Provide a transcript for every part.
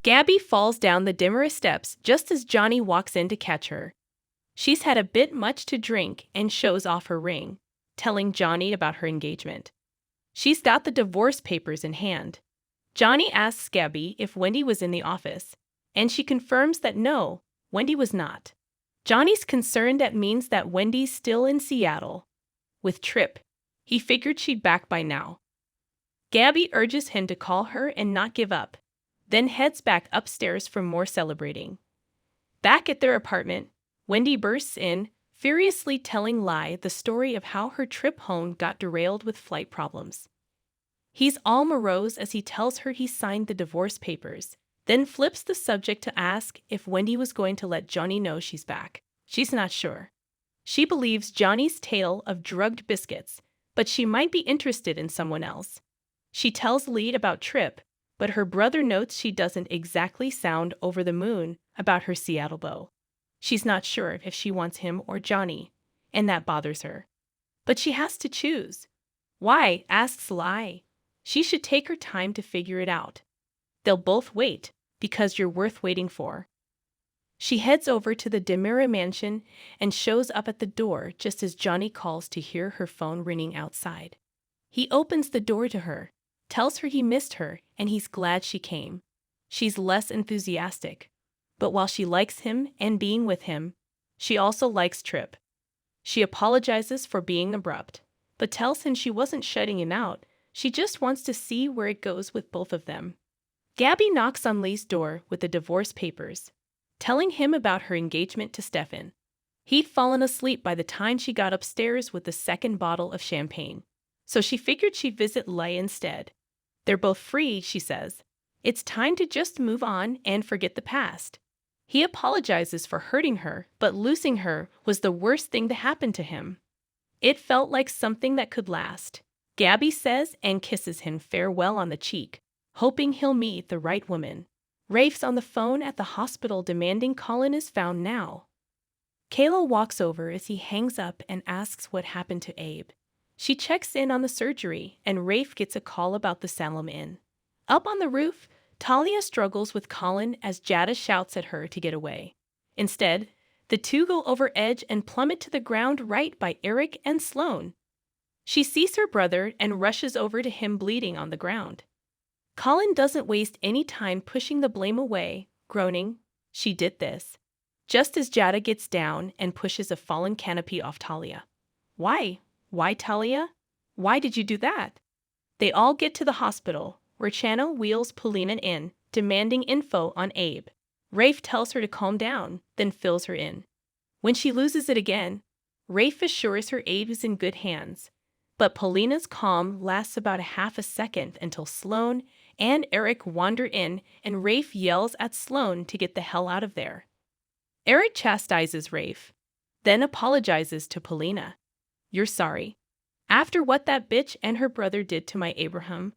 Gabby falls down the dimmer steps just as Johnny walks in to catch her. She's had a bit much to drink and shows off her ring, telling Johnny about her engagement. She's got the divorce papers in hand. Johnny asks Gabby if Wendy was in the office, and she confirms that no, Wendy was not. Johnny's concerned that means that Wendy's still in Seattle with Tripp. He figured she'd back by now. Gabby urges him to call her and not give up, then heads back upstairs for more celebrating. Back at their apartment, Wendy bursts in, furiously telling Lai the story of how her trip home got derailed with flight problems. He's all morose as he tells her he signed the divorce papers, then flips the subject to ask if Wendy was going to let Johnny know she's back. She's not sure. She believes Johnny's tale of drugged biscuits, but she might be interested in someone else. She tells Lead about Tripp, but her brother notes she doesn't exactly sound over the moon about her Seattle beau. She's not sure if she wants him or Johnny, and that bothers her. But she has to choose. Why? Asks Lai. She should take her time to figure it out. They'll both wait, because you're worth waiting for. She heads over to the Demira mansion and shows up at the door just as Johnny calls to hear her phone ringing outside. He opens the door to her, tells her he missed her and he's glad she came. She's less enthusiastic, but while she likes him and being with him, she also likes Tripp. She apologizes for being abrupt, but tells him she wasn't shutting him out, she just wants to see where it goes with both of them. Gabby knocks on Lee's door with the divorce papers, telling him about her engagement to Stefan. He'd fallen asleep by the time she got upstairs with the second bottle of champagne, so she figured she'd visit Lei instead. They're both free, she says. It's time to just move on and forget the past. He apologizes for hurting her, but losing her was the worst thing to happen to him. It felt like something that could last, Gabby says and kisses him farewell on the cheek, hoping he'll meet the right woman. Rafe's on the phone at the hospital demanding Colin is found now. Kayla walks over as he hangs up and asks what happened to Abe. She checks in on the surgery, and Rafe gets a call about the Salem Inn. Up on the roof, Talia struggles with Colin as Jada shouts at her to get away. Instead, the two go over edge and plummet to the ground right by Eric and Sloane. She sees her brother and rushes over to him bleeding on the ground. Colin doesn't waste any time pushing the blame away, groaning, "She did this," just as Jada gets down and pushes a fallen canopy off Talia. "Why? Why, Talia? Why did you do that?" They all get to the hospital, where Chano wheels Polina in, demanding info on Abe. Rafe tells her to calm down, then fills her in. When she loses it again, Rafe assures her Abe is in good hands. But Polina's calm lasts about a half a second until Sloane and Eric wander in and Rafe yells at Sloane to get the hell out of there. Eric chastises Rafe, then apologizes to Polina. "You're sorry. After what that bitch and her brother did to my Abraham."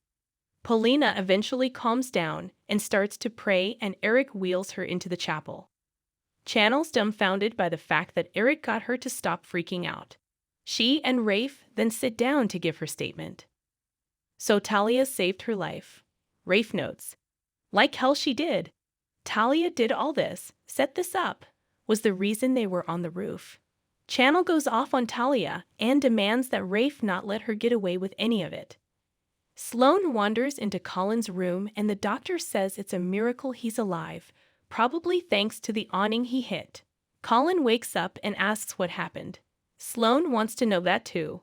Polina eventually calms down and starts to pray, and Eric wheels her into the chapel. Channel's dumbfounded by the fact that Eric got her to stop freaking out. She and Rafe then sit down to give her statement. "So Talia saved her life," Rafe notes. "Like hell she did. Talia did all this, set this up, was the reason they were on the roof." Channel goes off on Talia and demands that Rafe not let her get away with any of it. Sloane wanders into Colin's room and the doctor says it's a miracle he's alive, probably thanks to the awning he hit. Colin wakes up and asks what happened. Sloane wants to know that too.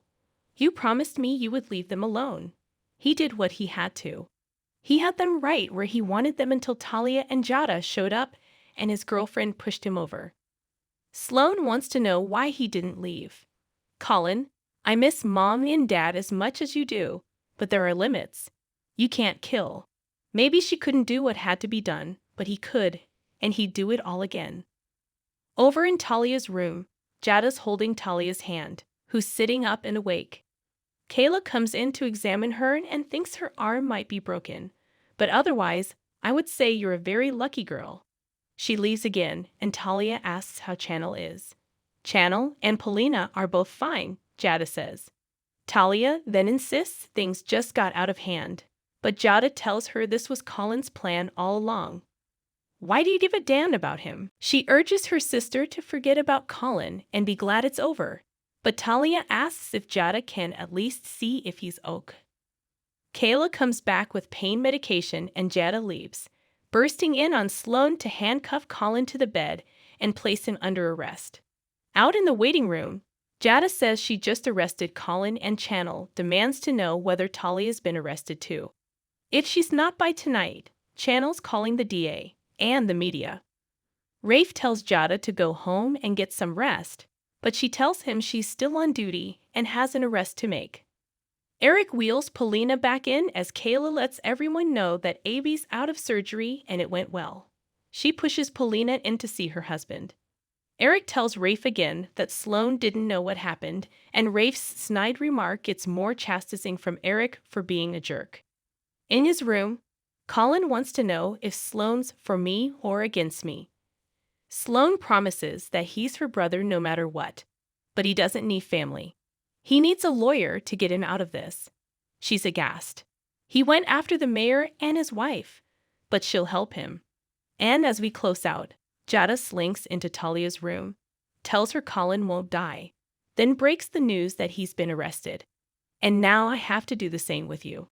"You promised me you would leave them alone." He did what he had to. He had them right where he wanted them until Talia and Jada showed up and his girlfriend pushed him over. Sloane wants to know why he didn't leave. "Colin, I miss Mom and Dad as much as you do, but there are limits. You can't kill." Maybe she couldn't do what had to be done, but he could, and he'd do it all again. Over in Talia's room, Jada's holding Talia's hand, who's sitting up and awake. Kayla comes in to examine her and thinks her arm might be broken, but otherwise, I would say you're a very lucky girl. She leaves again, and Talia asks how Channel is. "Channel and Polina are both fine," Jada says. Talia then insists things just got out of hand, but Jada tells her this was Colin's plan all along. Why do you give a damn about him? She urges her sister to forget about Colin and be glad it's over. But Talia asks if Jada can at least see if he's okay. Kayla comes back with pain medication and Jada leaves, bursting in on Sloane to handcuff Colin to the bed and place him under arrest. Out in the waiting room, Jada says she just arrested Colin and Channel demands to know whether Talia's been arrested too. If she's not by tonight, Channel's calling the DA and the media. Rafe tells Jada to go home and get some rest, but she tells him she's still on duty and has an arrest to make. Eric wheels Paulina back in as Kayla lets everyone know that Abby's out of surgery and it went well. She pushes Paulina in to see her husband. Eric tells Rafe again that Sloane didn't know what happened, and Rafe's snide remark gets more chastising from Eric for being a jerk. In his room, Colin wants to know if Sloane's for me or against me. Sloane promises that he's her brother no matter what, but he doesn't need family. He needs a lawyer to get him out of this. She's aghast. He went after the mayor and his wife, but she'll help him. And as we close out, Jada slinks into Talia's room, tells her Colin won't die, then breaks the news that he's been arrested. And now I have to do the same with you.